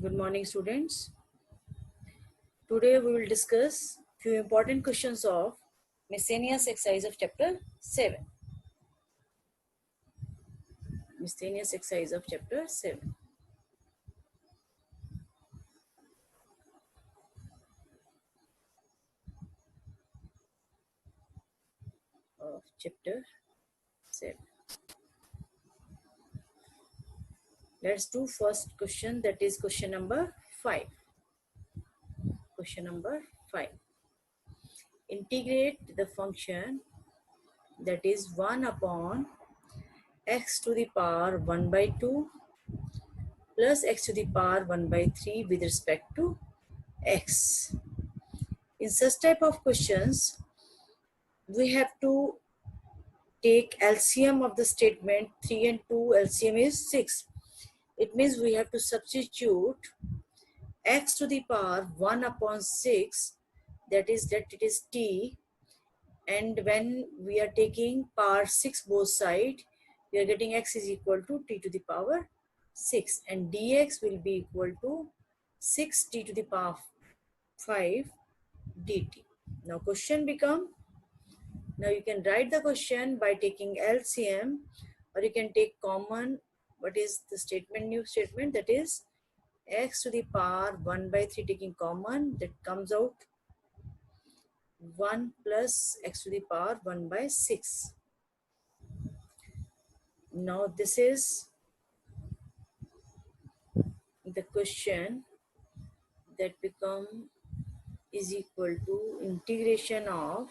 Good morning, students. Today we will discuss few important questions of miscellaneous exercise of chapter 7. Miscellaneous exercise of chapter 7 of chapter 7. Let's do first question, that is question number 5. Question number 5. Integrate the function that is 1 upon x to the power 1 by 2 plus x to the power 1 by 3 with respect to x. In such type of questions, we have to take LCM of the statement. 3 and 2 LCM is 6. It means we have to substitute x to the power 1 upon 6, that it is t, and when we are taking power 6 both side, we are getting x is equal to t to the power 6, and dx will be equal to 6 t to the power 5 dt. Now question become, now you can write the question by taking LCM, or you can take common. What is the statement, new statement, that is x to the power 1 by 3 taking common, that comes out 1 plus x to the power 1 by 6. Now this is the question that become is equal to integration of,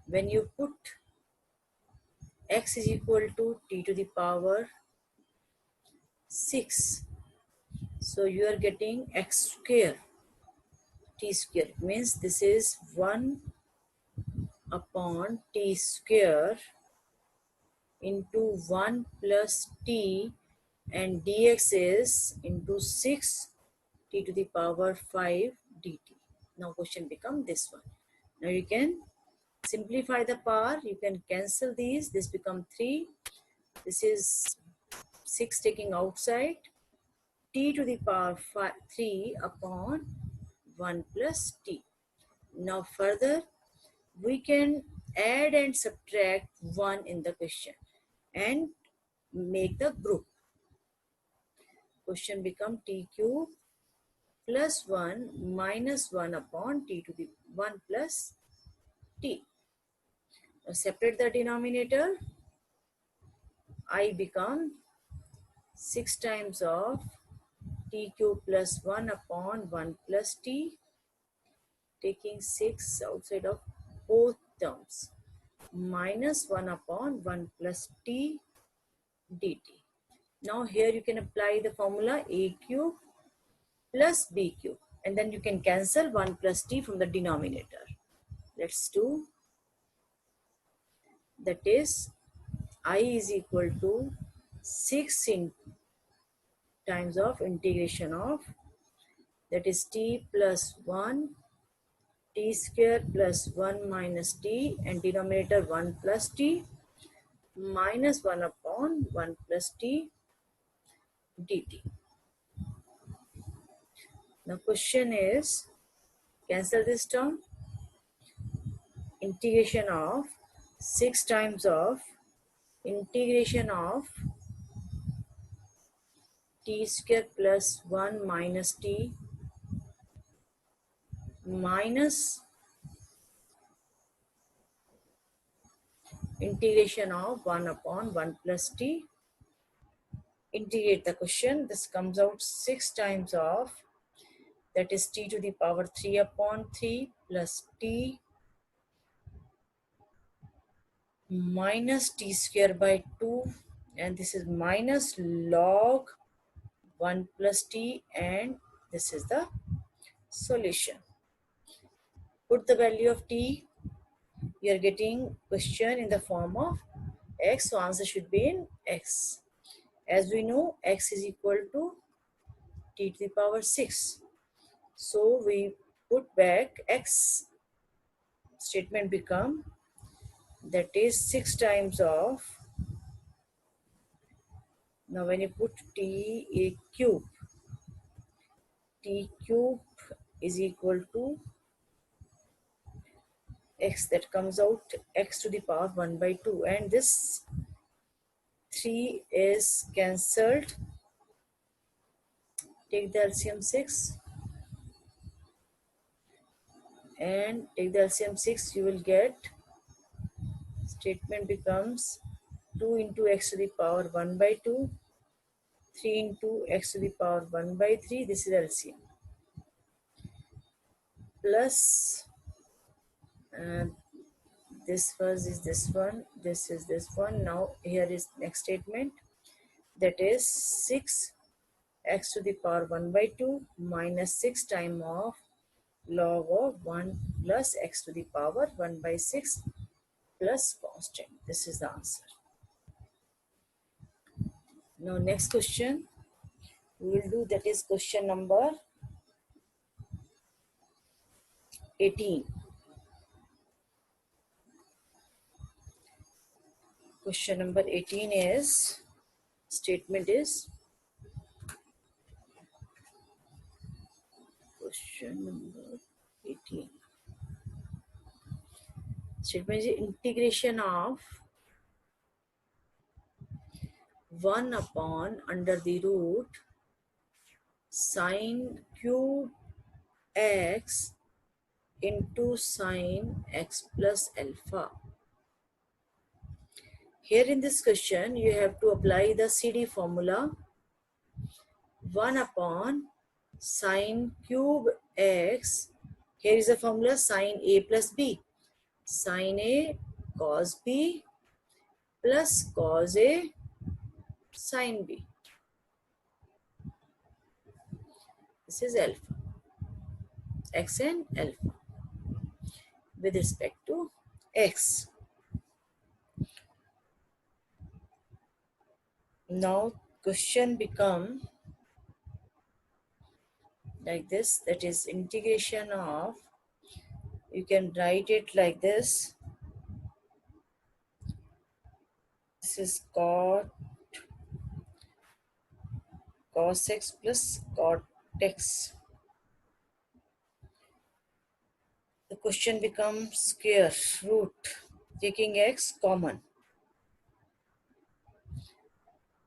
when you put x is equal to t to the power 6, so you are getting x square, t square. It means this is 1 upon t square into 1 plus t, and dx is into 6 t to the power 5 dt. Now question become this one. Now you can simplify the power, you can cancel these, this become 3, this is 6 taking outside, t to the power 3 upon 1 plus t. Now further we can add and subtract 1 in the question and make the group. Question become t cube plus 1 minus 1 upon t to the 1 plus t. Now separate the denominator, I become 6 times of t cube plus 1 upon 1 plus t, taking 6 outside of both terms, minus 1 upon 1 plus t dt. Now here you can apply the formula a cube plus b cube, and then you can cancel 1 plus t from the denominator. Let's do, that is I is equal to 6 in times of integration of, that is t plus 1 t square plus 1 minus t, and denominator 1 plus t, minus 1 upon 1 plus t dt. Now question is, cancel this term, integration of 6 times of integration of t square plus 1 minus t minus integration of 1 upon 1 plus t. Integrate the question, this comes out 6 times of, that is t to the power 3 upon 3 plus t minus t square by 2, and this is minus log 1 plus t, and this is the solution. Put the value of t, you are getting question in the form of x, so answer should be in x. As we know, x is equal to t to the power 6, so we put back x, statement become, that is 6 times of, now when you put t a cube t cube is equal to x, that comes out x to the power 1 by 2, and this 3 is cancelled. Take the LCM 6 and take the LCM 6, you will get, statement becomes 2 into x to the power 1 by 2, 3 into x to the power 1 by 3, this is LCM, plus this was is this one, this is this one. Now here is next statement, that is 6 x to the power 1 by 2 minus 6 time of log of 1 plus x to the power 1 by 6 plus constant. This is the answer. Now next question we will do, that is question number 18. Question number 18 is, statement is, question number 18. Statement is integration of 1 upon under the root sine cube x into sine x plus alpha. Here in this question, you have to apply the CD formula. 1 upon sine cube x. Here is the formula, sine a plus b. Sine a cos b plus cos a sine b. This is alpha. X and alpha with respect to x. Now question become like this, that is integration of, you can write it like this. This is cos x plus cot x. The question becomes square root, taking x common,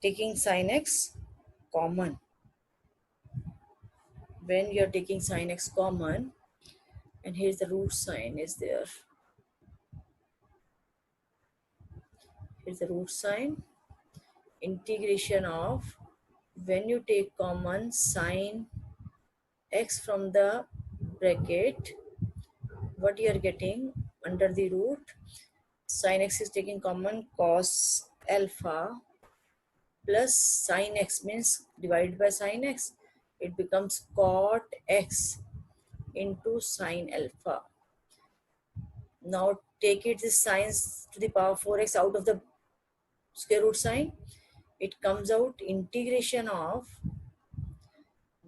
taking sin x common. When you are taking sin x common, and here's the root sign is there. Here's the root sign. Integration of, when you take common sin x from the bracket, what you are getting under the root, sin x is taking common cos alpha plus sin x means divided by sin x, it becomes cot x into sin alpha. Now take it this sines to the power 4x out of the square root sign, it comes out integration of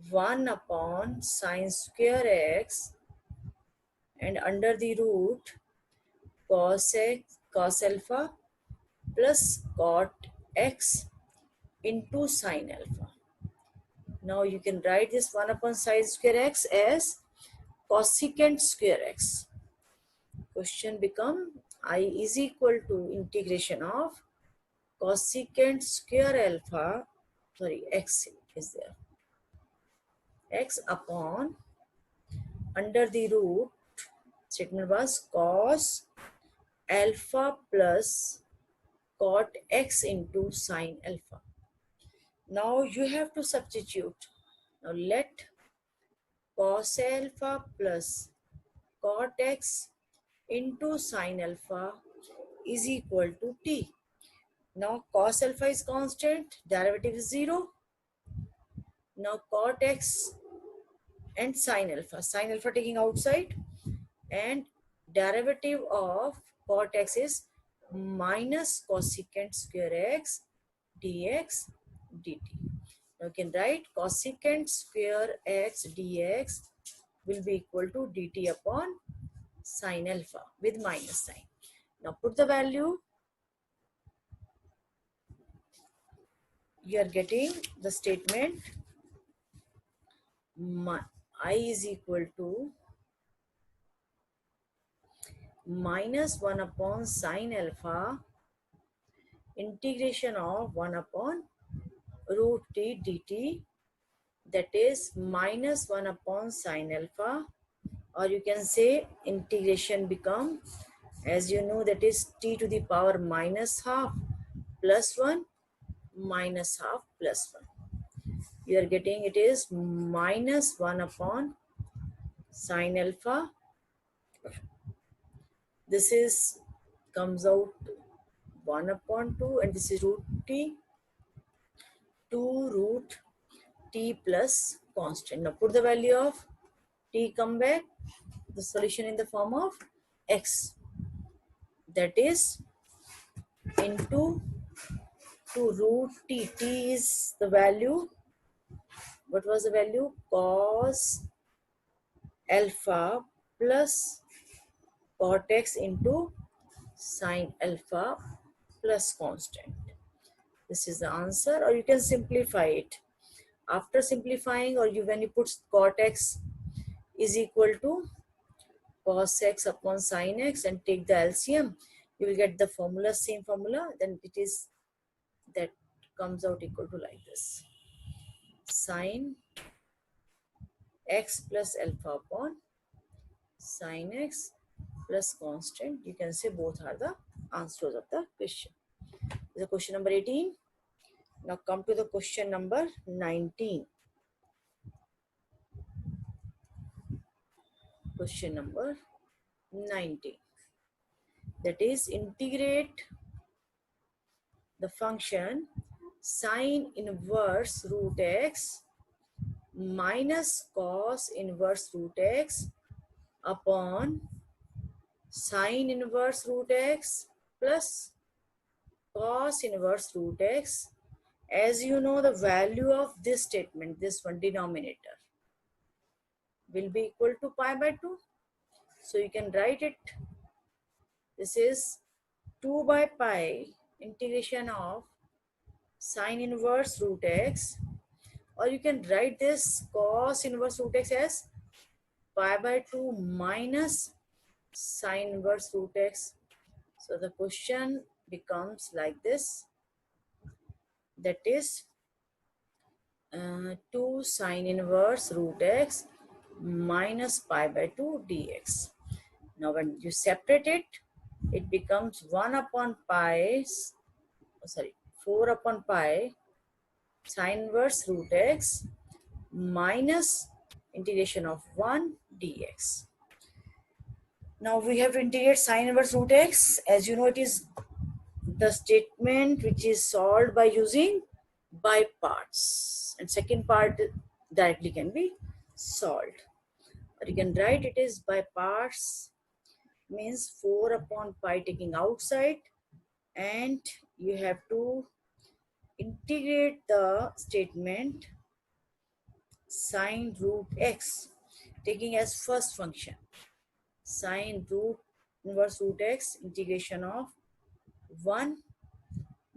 1 upon sine square x and under the root cos x, cos alpha plus cot x into sine alpha. Now you can write this 1 upon sine square x as cosecant square x. Question become I is equal to integration of cosecant square alpha, sorry, x is there, x upon under the root, statement was cos alpha plus cot x into sine alpha. Now you have to substitute. Now let cos alpha plus cot x into sine alpha is equal to t. Now cos alpha is constant, derivative is 0. Now cot x and sine alpha taking outside, and derivative of cot x is minus cosecant square x dx dt. Now you can write cosecant square x dx will be equal to dt upon sine alpha with minus sign. Now put the value, you are getting the statement I is equal to minus 1 upon sine alpha integration of 1 upon root t dt, that is minus 1 upon sine alpha, or you can say integration become, as you know, that is t to the power minus half plus 1 minus half plus 1. You are getting it is minus 1 upon sine alpha. This is comes out 1 upon 2, and this is root t, 2 root t plus constant. Now put the value of t, come back, the solution in the form of x, that is into 2 root t. T is the value, what was the value? Cos alpha plus cot x into sine alpha plus constant. This is the answer, or you can simplify it. After simplifying, or you when you put cot x is equal to cos x upon sin x and take the LCM, you will get the formula, same formula. Then it is that comes out equal to like this: sin x plus alpha upon sin x plus constant. You can say both are the answers of the question. This is question number 18. Now come to the question number 19. Question number 19. That is integrate the function sine inverse root x minus cos inverse root x upon sine inverse root x plus cos inverse root x. As you know, the value of this statement, this one denominator, will be equal to pi by 2. So you can write it. This is 2 by pi integration of sine inverse root x, or you can write this cos inverse root x as pi by 2 minus sine inverse root x. So the question becomes like this, that is 2 sine inverse root x minus pi by 2 dx. Now when you separate it, it becomes 1 upon pi, 4 upon pi sine inverse root x minus integration of 1 dx. Now we have to integrate sine inverse root x. As you know, it is the statement which is solved by using by parts, and second part directly can be solved. Or you can write it is by parts, means 4 upon pi taking outside, and you have to integrate the statement sine root x taking as first function sine root inverse root x integration of 1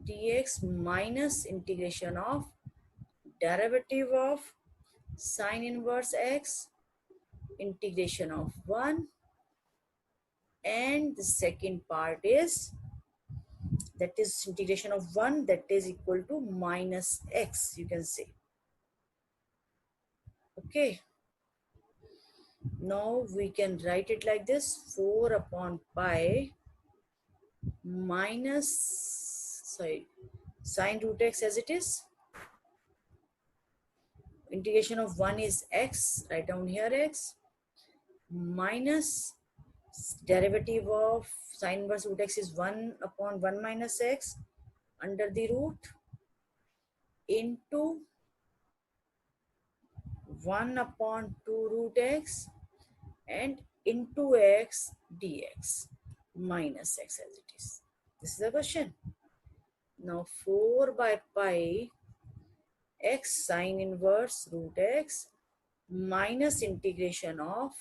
dx minus integration of derivative of sine inverse x integration of 1, and the second part is, that is integration of 1, that is equal to minus x, you can say. Okay, now we can write it like this: 4 upon pi minus sine root x as it is. Integration of 1 is x, write down here x, minus derivative of sine inverse root x is 1 upon 1 minus x under the root into 1 upon 2 root x and into x dx minus x as it is. This is the question. Now 4 by pi x sine inverse root x minus integration of,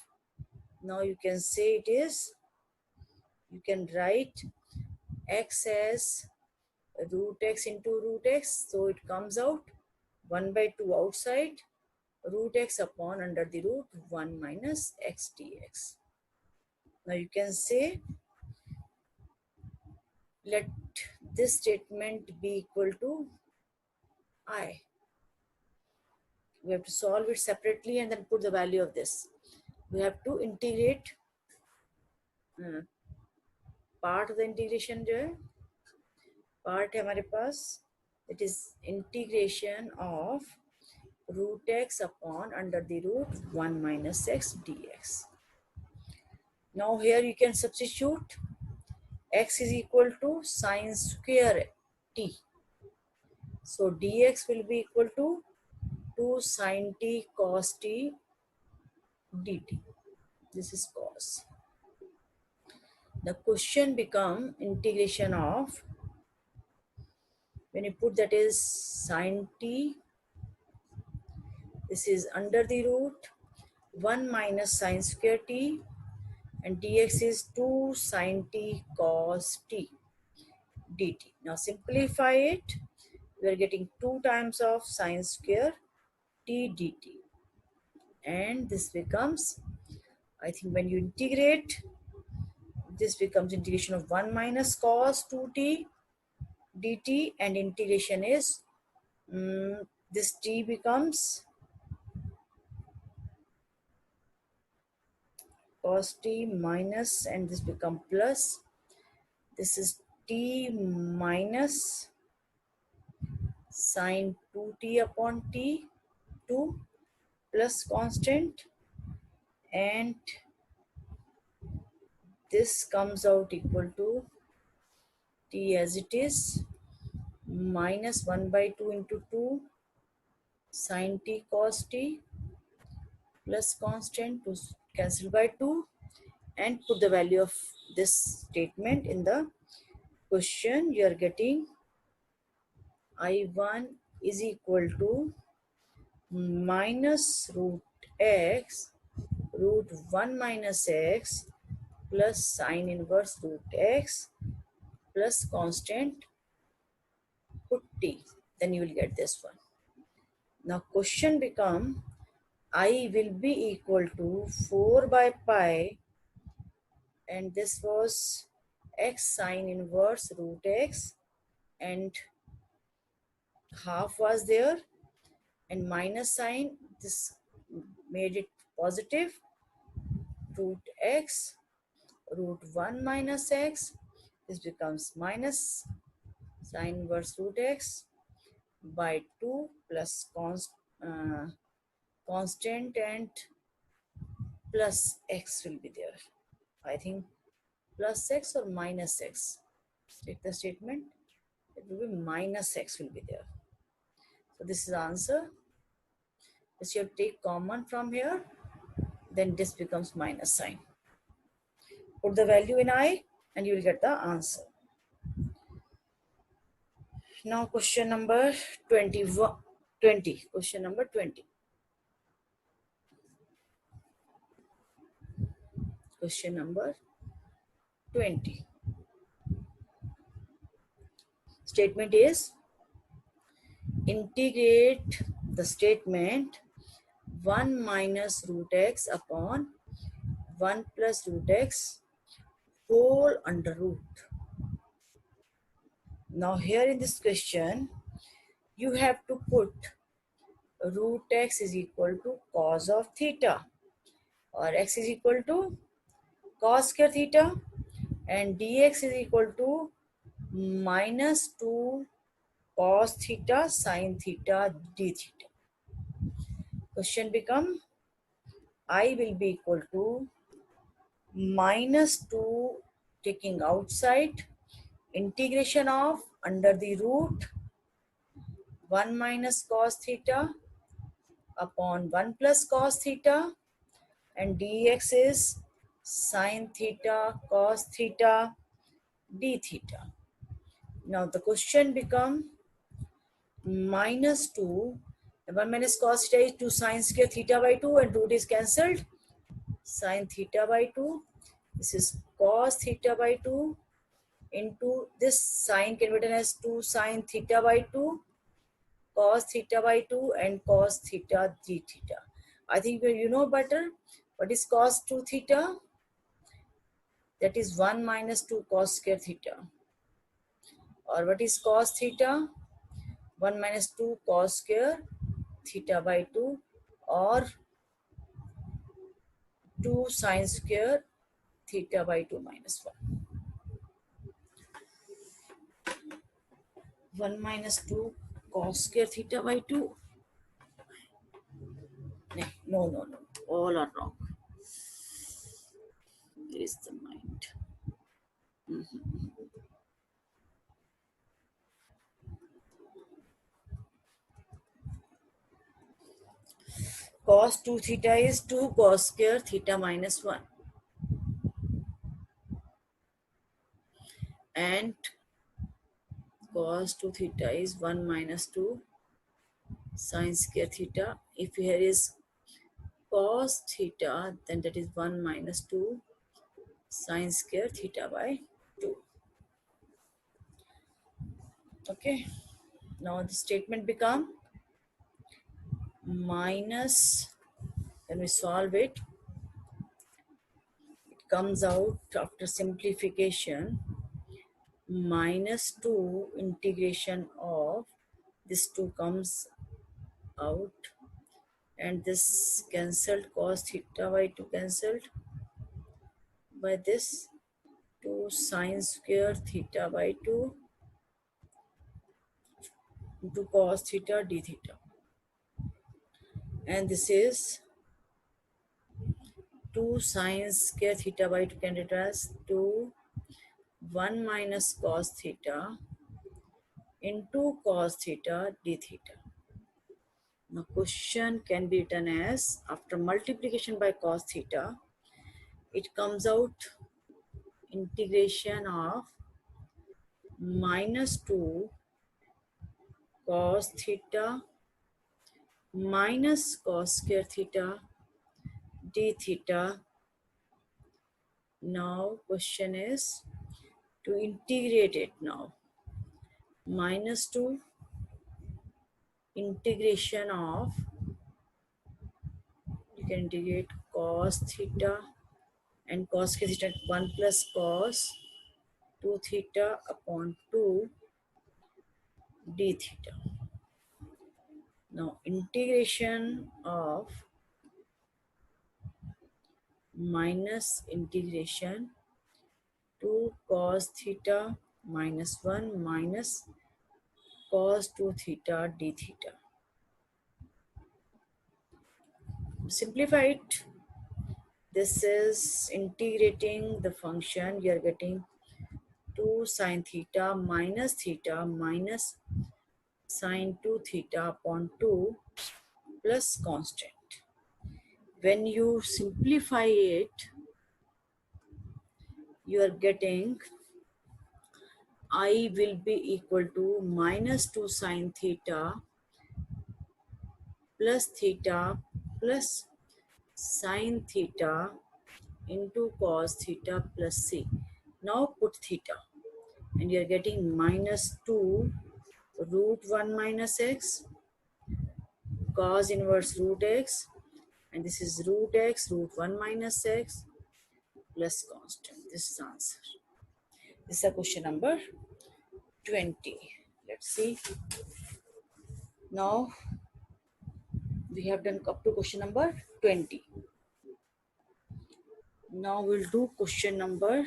now you can say it is, you can write x as root x into root x, so it comes out 1 by 2 outside root x upon under the root 1 minus x dx. Now you can say, let this statement be equal to I. We have to solve it separately and then put the value of this. We have to integrate part of the integration जो है part है हमारे पास, it is integration of root x upon under the root 1 minus x dx. Now here you can substitute x is equal to sine square t. So dx will be equal to 2 sine t cos t dt. This is cos. The question become integration of, when you put that is sine t, this is under the root 1 minus sine square t, and dx is 2 sine t cos t dt. Now simplify it, we are getting 2 times of sine square t dt, and this becomes, I think when you integrate, this becomes integration of 1 minus cos 2t dt, and integration is this t becomes cos t minus, and this become plus, this is t minus sine 2t upon t 2 plus constant, and this comes out equal to t as it is minus 1 by 2 into 2 sine t cos t plus constant to cancel by 2, and put the value of this statement in the question. You are getting I1 is equal to minus root x root 1 minus x plus sine inverse root x plus constant, put t, then you will get this one. Now question become I will be equal to 4 by pi, and this was x sine inverse root x, and half was there, and minus sign, this made it positive, root x root 1 minus x, this becomes minus sine inverse root x by 2 plus constant, and plus x will be there. I think plus x or minus x. Take the statement, it will be minus x will be there. So this is the answer. This you have to take common from here, then this becomes minus sign. Put the value in I and you will get the answer. Now question number 20. Question number 20. Question number 20. Statement is integrate the statement 1 minus root x upon 1 plus root x whole under root. Now here in this question, you have to put root x is equal to cos of theta, or x is equal to cos square theta, and dx is equal to minus 2 cos theta sin theta d theta. Question become I will be equal to minus 2 taking outside integration of under the root 1 minus cos theta upon 1 plus cos theta, and dx is sin theta cos theta d theta. Now the question become minus 2, 1 minus cos theta is 2 sin square theta by 2, and root is cancelled, sin theta by 2, this is cos theta by 2 into this sin can be written as 2 sin theta by 2 cos theta by 2 and cos theta d theta. I think you know better. What is cos 2 theta? That is 1 minus 2 cos square theta. Or what is cos theta? 1 minus 2 cos square theta by 2, or 2 sin square theta by 2 minus 1. 1 minus 2 cos square theta by 2. No. All are wrong. There is the mind. Cos 2 theta is 2 cos square theta minus 1. And cos 2 theta is 1 minus 2 sin square theta. If here is cos theta, then that is 1 minus 2 sin square theta by 2. Okay. Now the statement become minus, when we solve it, it comes out after simplification minus 2 integration of this 2 comes out, and this cancelled, cos theta by 2 cancelled by this 2 sin square theta by 2 into cos theta d theta, and this is 2 sin square theta by 2 can write as 2 1 minus cos theta into cos theta d theta. Now question can be written as, after multiplication by cos theta, it comes out integration of minus 2 cos theta minus cos square theta d theta. Now question is to integrate it now. Minus 2 integration of, you can integrate cos theta and cos square theta, 1 plus cos 2 theta upon 2 d theta. Now integration of minus integration 2 cos theta minus 1 minus cos 2 theta d theta. Simplify it. This is integrating the function. You are getting 2 sin theta minus sin 2 theta upon 2 plus constant. When you simplify it, you are getting I will be equal to minus 2 sin theta plus sin theta into cos theta plus c. Now put theta, and you are getting minus 2 root 1 minus x cos inverse root x, and this is root x root 1 minus x plus constant. This is answer. This is a question number 20. Let's see. Now we have done up to question number 20. Now we'll do question number,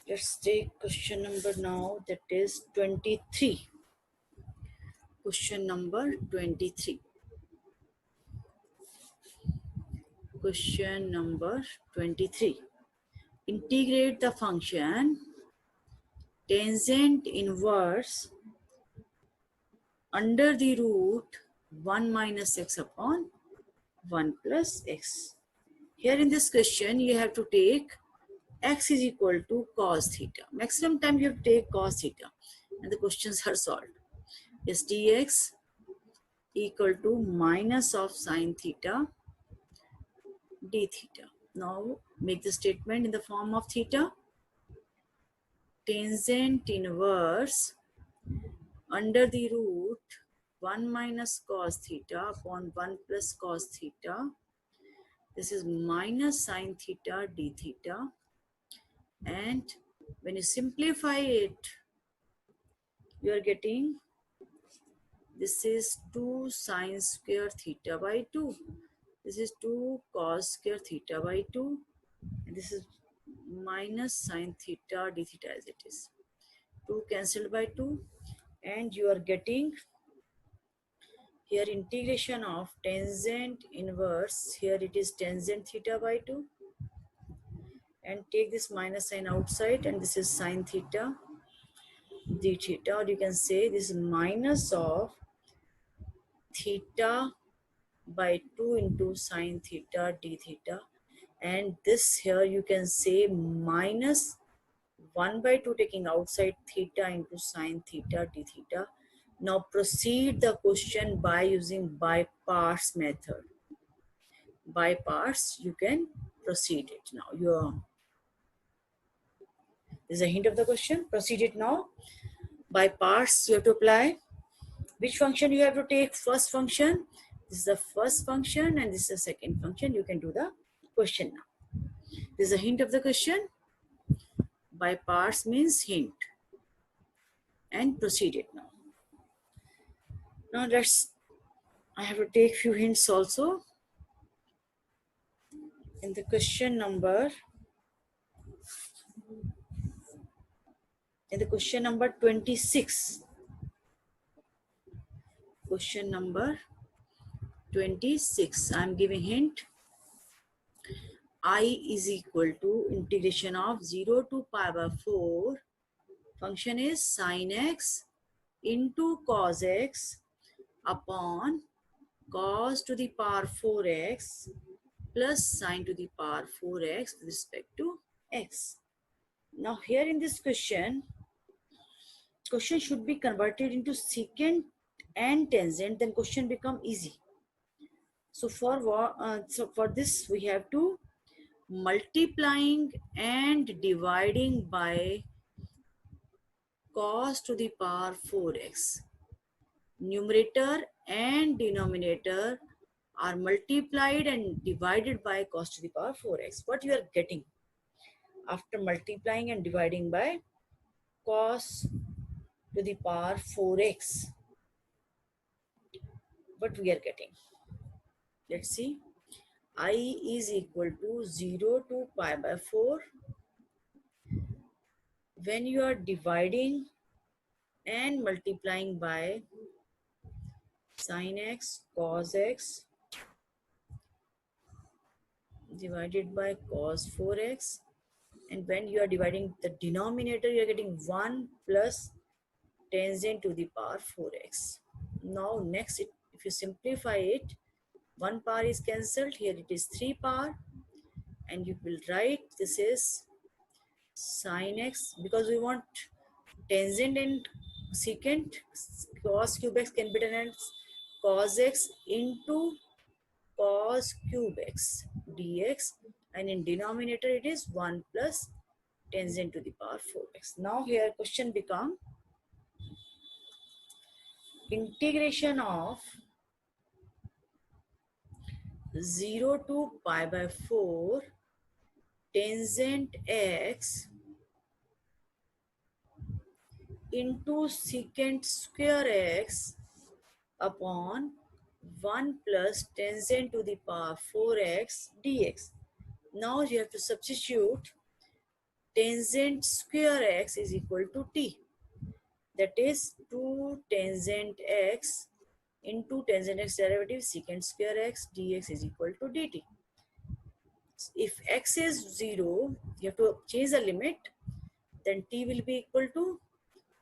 let's take question number now, that is 23. Question number 23. Question number 23. Integrate the function tangent inverse under the root 1 minus x upon 1 plus x. Here in this question, you have to take x is equal to cos theta. Maximum time you have to take cos theta, and the questions are solved. Yes, dx equal to minus of sin theta d theta. Now make the statement in the form of theta. Tangent inverse under the root 1 minus cos theta upon 1 plus cos theta. This is minus sin theta d theta. And when you simplify it, you are getting, this is 2 sine square theta by 2. This is 2 cos square theta by 2. And this is minus sine theta d theta as it is. 2 cancelled by 2. And you are getting here integration of tangent inverse. Here it is tangent theta by 2. And take this minus sign outside, and this is sine theta d theta, or you can say this is minus of theta by 2 into sine theta d theta. And this here you can say minus 1 by 2 taking outside theta into sine theta d theta. Now proceed the question by using by parts method. By parts you can proceed it. Now this is a hint of the question. Proceed it now. By parts you have to apply. Which function you have to take? First function. This is the first function and this is the second function. You can do the question now. This is a hint of the question. By parts means hint. And proceed it now. Now I have to take few hints also. In the question number 26. Question number 26. I am giving hint. I is equal to integration of 0 to pi by 4. Function is sin x into cos x upon cos to the power 4x plus sin to the power 4x with respect to x. Now here in this question should be converted into secant and tangent, then question become easy. So for this we have to multiplying and dividing by cos to the power 4x. Numerator and denominator are multiplied and divided by cos to the power 4x. What you are getting after multiplying and dividing by cos to the power 4x? What we are getting? Let's see. I is equal to 0 to pi by 4. When you are dividing and multiplying by sin x cos x divided by cos 4x, and when you are dividing the denominator, you are getting 1 plus tangent to the power 4x. Now next, if you simplify it, 1 power is cancelled. Here it is 3 power, and you will write this is sin x, because we want tangent and secant. Cos cube x can be written as cos x into cos cube x dx, and in denominator it is 1 plus tangent to the power 4x. Now here question become integration of 0 to pi by 4 tangent x into secant square x upon 1 plus tangent to the power 4x dx. Now you have to substitute tangent square x is equal to t. That is 2 tangent x into tangent x derivative secant square x dx is equal to dt. If x is 0, you have to change the limit, then t will be equal to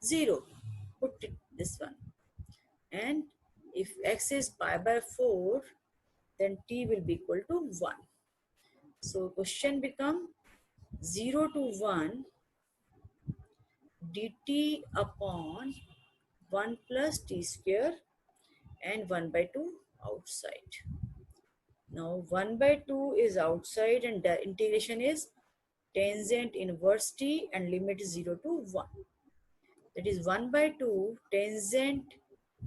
0. Put it this one. And if x is pi by 4, then t will be equal to 1. So question become 0 to 1 dt upon 1 plus t square and 1 by 2 outside. Now 1 by 2 is outside, and the integration is tangent inverse t and limit is 0 to 1. That is 1 by 2 tangent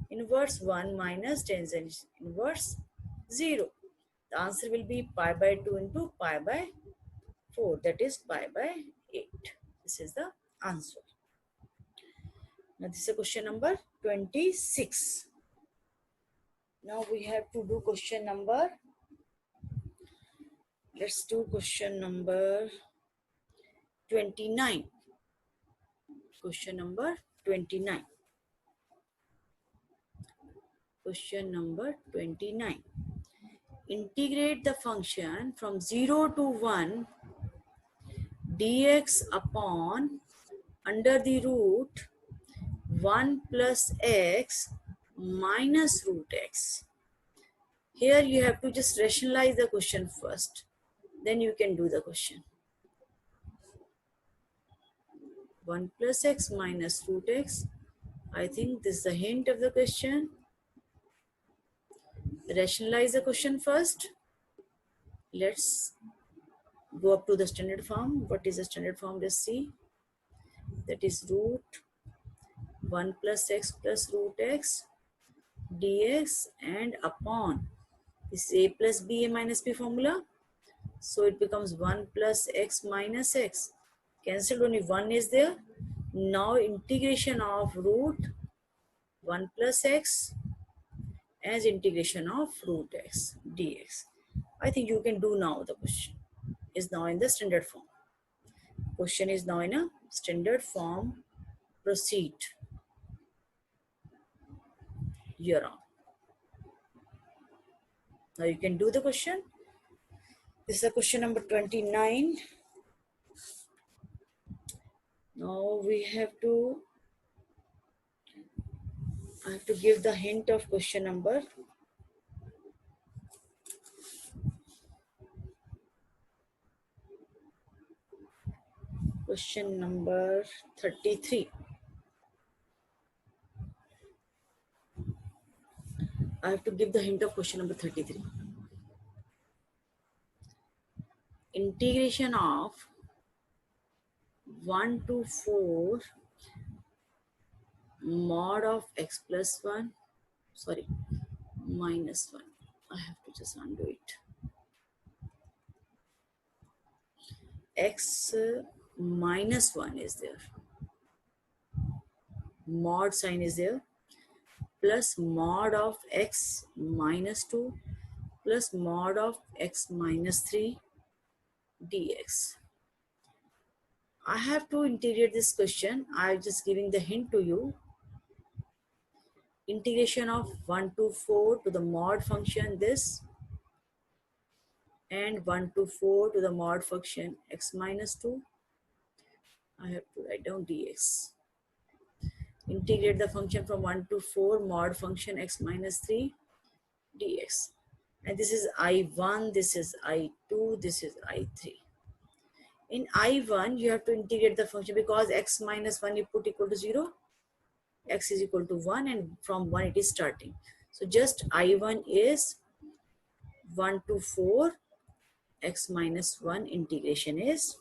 Inverse 1 minus tangent inverse 0. The answer will be pi by 2 into pi by 4, that is pi by 8. This is the answer. Now this is question number 26. Now we have to do question number, let's do question number 29. Question number 29. Question number 29. Integrate the function from 0 to 1 dx upon under the root 1 plus x minus root x. Here you have to just rationalize the question first. Then you can do the question. 1 plus x minus root x. I think this is the hint of the question. Rationalize the question first. Let's go up to the standard form. What is the standard form? Let's see. That is root 1 plus x plus root x dx and upon. This is a plus b, a minus b formula. So it becomes 1 plus x minus x. Cancelled, only 1 is there. Now integration of root 1 plus x as integration of root x dx. I think you can do now. The question is now in the standard form. Question is now in a standard form. Proceed. You're on. Now you can do the question. This is the question number 29. Now I have to give the hint of question number. Question number 33. I have to give the hint of question number 33. Integration of 1 to 4 mod of x plus 1, sorry, minus 1. I have to just undo it. X minus 1 is there. Mod sign is there. Plus mod of x minus 2 plus mod of x minus 3 dx. I have to integrate this question. I'm just giving the hint to you. Integration of 1 to 4 to the mod function this and 1 to 4 to the mod function x minus 2. I have to write down dx. Integrate the function from 1 to 4 mod function x minus 3 dx. And this is I1, this is I2, this is I3. In I1, you have to integrate the function because x minus 1 you put equal to 0. X is equal to 1 and from 1 it is starting. So just I1 is 1 to 4 x minus 1 integration is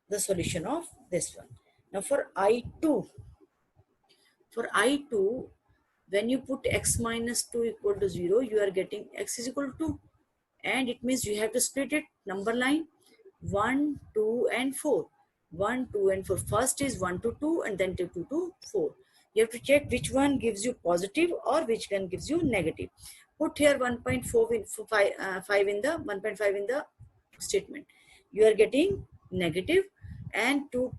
the solution of this one. Now for I2, when you put x minus 2 equal to 0, you are getting x is equal to 2. And it means you have to split it number line 1, 2 and 4. 1, 2 and 4. First is 1 to 2 and then 2 to 4. You have to check which one gives you positive or which one gives you negative. Put here 1.4 in 5 in the 1.5 in the statement. You are getting negative, and 3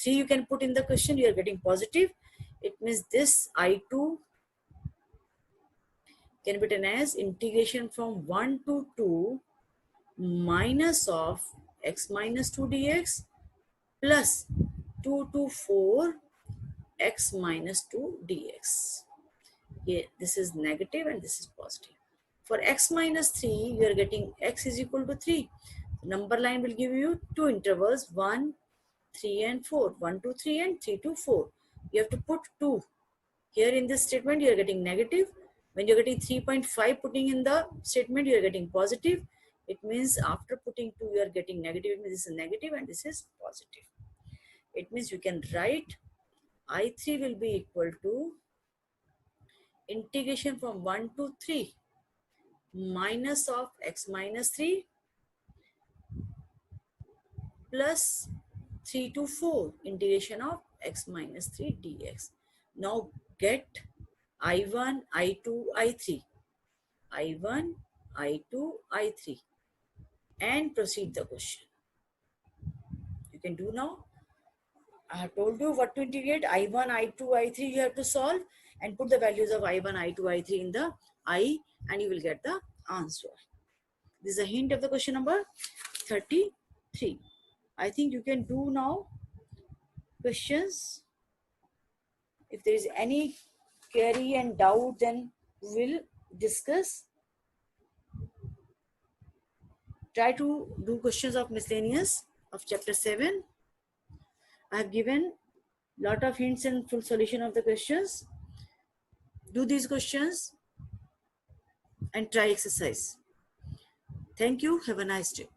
you can put in the question. You are getting positive. It means this I2 can be written as integration from 1 to 2 minus of x minus 2 dx plus 2 to 4 x minus 2 dx. Here, this is negative and this is positive. For x minus 3, you are getting x is equal to 3. Number line will give you two intervals 1, 3 and 4. 1 to 3 and 3 to 4. You have to put 2. Here in this statement, you are getting negative. When you are getting 3.5 putting in the statement, you are getting positive. It means after putting 2, you are getting negative. It means this is negative and this is positive. It means you can write I3 will be equal to integration from 1 to 3 minus of x minus 3 plus 3 to 4 integration of x minus 3 dx. Now get I1, I2, I3. I1, I2, I3 and proceed the question. You can do now. I have told you what to integrate. I1, I2, I3 you have to solve and put the values of I1, I2, I3 in the I and you will get the answer. This is a hint of the question number 33. I think you can do now questions. If there is any query and doubt, then we'll discuss. Try to do questions of miscellaneous of chapter 7. I have given lot of hints and full solution of the questions. Do these questions and try exercise. Thank you. Have a nice day.